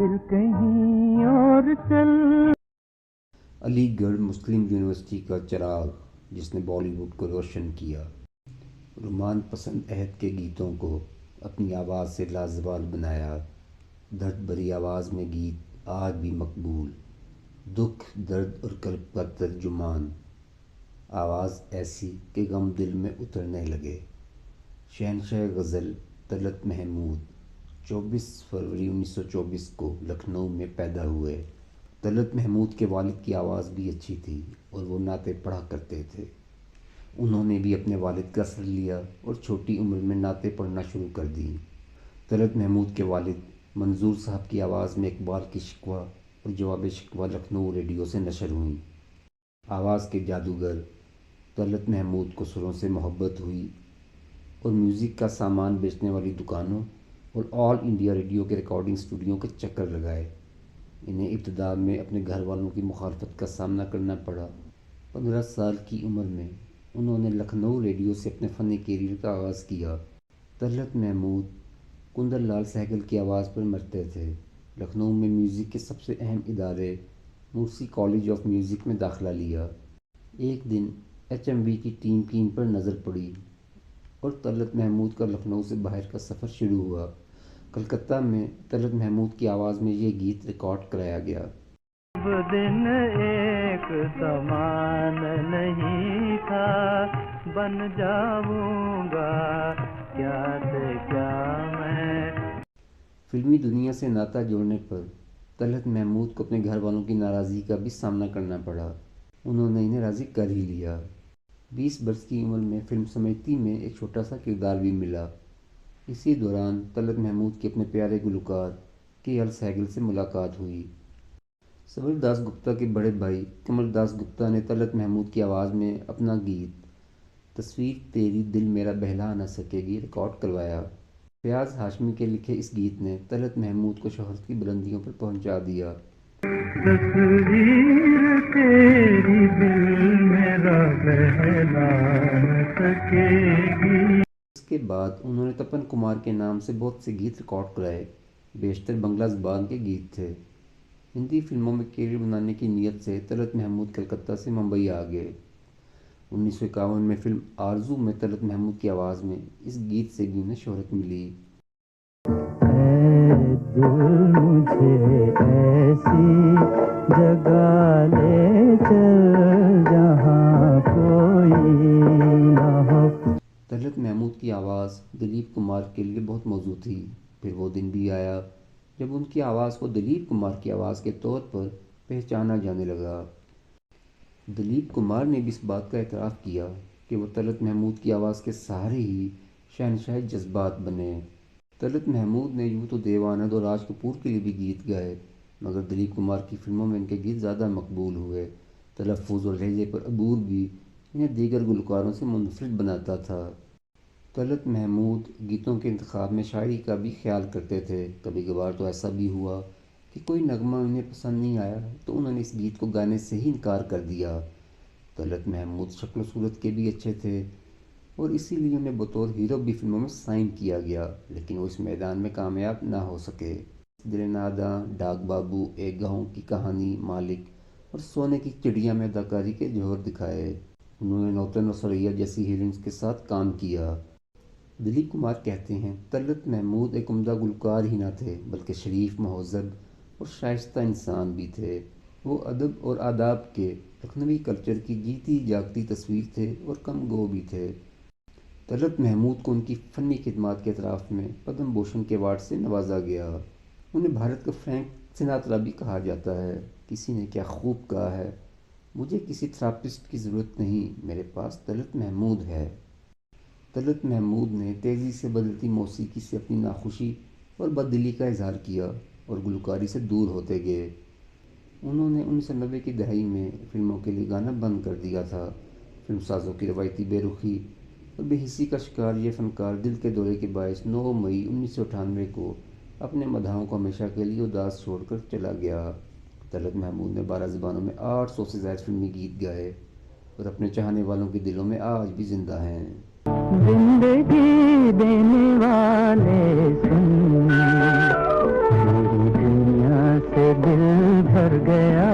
دل کہیں اور چل. علی گڑھ مسلم یونیورسٹی کا چراغ جس نے بالی ووڈ کو روشن کیا. رومان پسند عہد کے گیتوں کو اپنی آواز سے لازوال بنایا. درد بھری آواز میں گیت آج بھی مقبول. دکھ درد اور کرب کا ترجمان. آواز ایسی کہ غم دل میں اترنے لگے. شہنشاہ غزل طلعت محمود 24 فروری 1924 کو لکھنؤ میں پیدا ہوئے. طلعت محمود کے والد کی آواز بھی اچھی تھی اور وہ نعتیں پڑھا کرتے تھے. انہوں نے بھی اپنے والد کا اثر لیا اور چھوٹی عمر میں نعتیں پڑھنا شروع کر دیں. طلعت محمود کے والد منظور صاحب کی آواز میں اقبال کی شکوہ اور جواب شکوہ لکھنؤ ریڈیو سے نشر ہوئیں. آواز کے جادوگر طلعت محمود کو سروں سے محبت ہوئی اور میوزک کا سامان بیچنے والی دکانوں اور آل انڈیا ریڈیو کے ریکارڈنگ اسٹوڈیو کے چکر لگائے. انہیں ابتدا میں اپنے گھر والوں کی مخالفت کا سامنا کرنا پڑا. 15 سال کی عمر میں انہوں نے لکھنؤ ریڈیو سے اپنے فنی کیریئر کا آغاز کیا. طلعت محمود کندر لال سہگل کی آواز پر مرتے تھے. لکھنؤ میں میوزک کے سب سے اہم ادارے مورسی کالج آف میوزک میں داخلہ لیا. ایک دن HMV کی ٹیم کی ان پر نظر پڑی اور طلعت محمود کا لکھنؤ سے باہر کا سفر شروع ہوا. کلکتہ میں طلعت محمود کی آواز میں یہ گیت ریکارڈ کرایا گیا. اب دن ایک سمان نہیں تھا، بن جاؤں گا کیا سے کیا میں. فلمی دنیا سے ناطہ جوڑنے پر طلعت محمود کو اپنے گھر والوں کی ناراضی کا بھی سامنا کرنا پڑا. انہوں نے انہیں راضی کر ہی لیا. 20 برس کی عمر میں فلم سمیتی میں ایک چھوٹا سا کردار بھی ملا. اسی دوران طلعت محمود کے اپنے پیارے گلوکار KL سہگل سے ملاقات ہوئی. سبر داس گپتا کے بڑے بھائی کمل داس گپتا نے طلعت محمود کی آواز میں اپنا گیت تصویر تیری دل میرا بہلا نہ سکے گی ریکارڈ کروایا. فیاض ہاشمی کے لکھے اس گیت نے طلعت محمود کو شہرت کی بلندیوں پر پہنچا دیا. تصویر تیری دل میرا بہلا نہ سکے گی. اس کے بعد انہوں نے تپن کمار کے نام سے بہت سے گیت ریکارڈ کرائے. بیشتر بنگلہ زبان کے گیت تھے. ہندی فلموں میں کیریئر بنانے کی نیت سے طلعت محمود کلکتہ سے ممبئی آ گئے. 1951 میں فلم آرزو میں طلعت محمود کی آواز میں اس گیت سے بھی انہیں شہرت ملی. اے دل مجھے ایسی جگہ لے چل جہاں کوئی نہ ہو. طلعت محمود کی آواز دلیپ کمار کے لیے بہت موزوں تھی. پھر وہ دن بھی آیا جب ان کی آواز کو دلیپ کمار کی آواز کے طور پر پہچانا جانے لگا. دلیپ کمار نے بھی اس بات کا اعتراف کیا کہ وہ طلعت محمود کی آواز کے سہارے ہی شہنشاہ جذبات بنے. طلعت محمود نے یوں تو دیو آنند اور راج کپور کے لیے بھی گیت گائے، مگر دلیپ کمار کی فلموں میں ان کے گیت زیادہ مقبول ہوئے. تلفظ اور لہجے پر عبور بھی انہیں دیگر گلوکاروں سے منفرد بناتا تھا. طلعت محمود گیتوں کے انتخاب میں شاعری کا بھی خیال کرتے تھے. کبھی کبھار تو ایسا بھی ہوا کہ کوئی نغمہ انہیں پسند نہیں آیا تو انہوں نے اس گیت کو گانے سے ہی انکار کر دیا. طلعت محمود شکل و صورت کے بھی اچھے تھے اور اسی لیے انہیں بطور ہیرو بھی فلموں میں سائن کیا گیا، لیکن وہ اس میدان میں کامیاب نہ ہو سکے. دل ناداں، ڈاک بابو، ایک گاؤں کی کہانی، مالک اور سونے کی چڑیا میں اداکاری کے جوہر دکھائے. انہوں نے نوتن اور سریا جیسی ہیروئنز کے ساتھ کام کیا. دلیپ کمار کہتے ہیں طلعت محمود ایک عمدہ گلوکار ہی نہ تھے بلکہ شریف، مہذب اور شائستہ انسان بھی تھے. وہ ادب اور آداب کے لکھنوی کلچر کی جیتی جاگتی تصویر تھے اور کم گو بھی تھے. طلعت محمود کو ان کی فنی خدمات کے اعتراف میں پدم بھوشن کے ایوارڈ سے نوازا گیا. انہیں بھارت کا فرینک سناترا بھی کہا جاتا ہے. کسی نے کیا خوب کہا ہے، مجھے کسی تھراپسٹ کی ضرورت نہیں، میرے پاس طلعت محمود ہے. طلعت محمود نے تیزی سے بدلتی موسیقی سے اپنی ناخوشی اور بددلی کا اظہار کیا اور گلوکاری سے دور ہوتے گئے. انہوں نے 1990 کی دہائی میں فلموں کے لیے گانا بند کر دیا تھا. فلم سازوں کی روایتی بے رخی اور بے حسی کا شکار یہ فنکار دل کے دورے کے باعث 9 مئی 1998 کو اپنے مداحوں کو ہمیشہ کے لیے اداس چھوڑ کر چلا گیا. طلعت محمود نے 12 زبانوں میں 800 سے زائد فلمی گیت گائے اور اپنے چاہنے والوں کے دلوں میں آج بھی زندہ ہیں. زندگی دینے والے سن، میری دنیا ڈھر گیا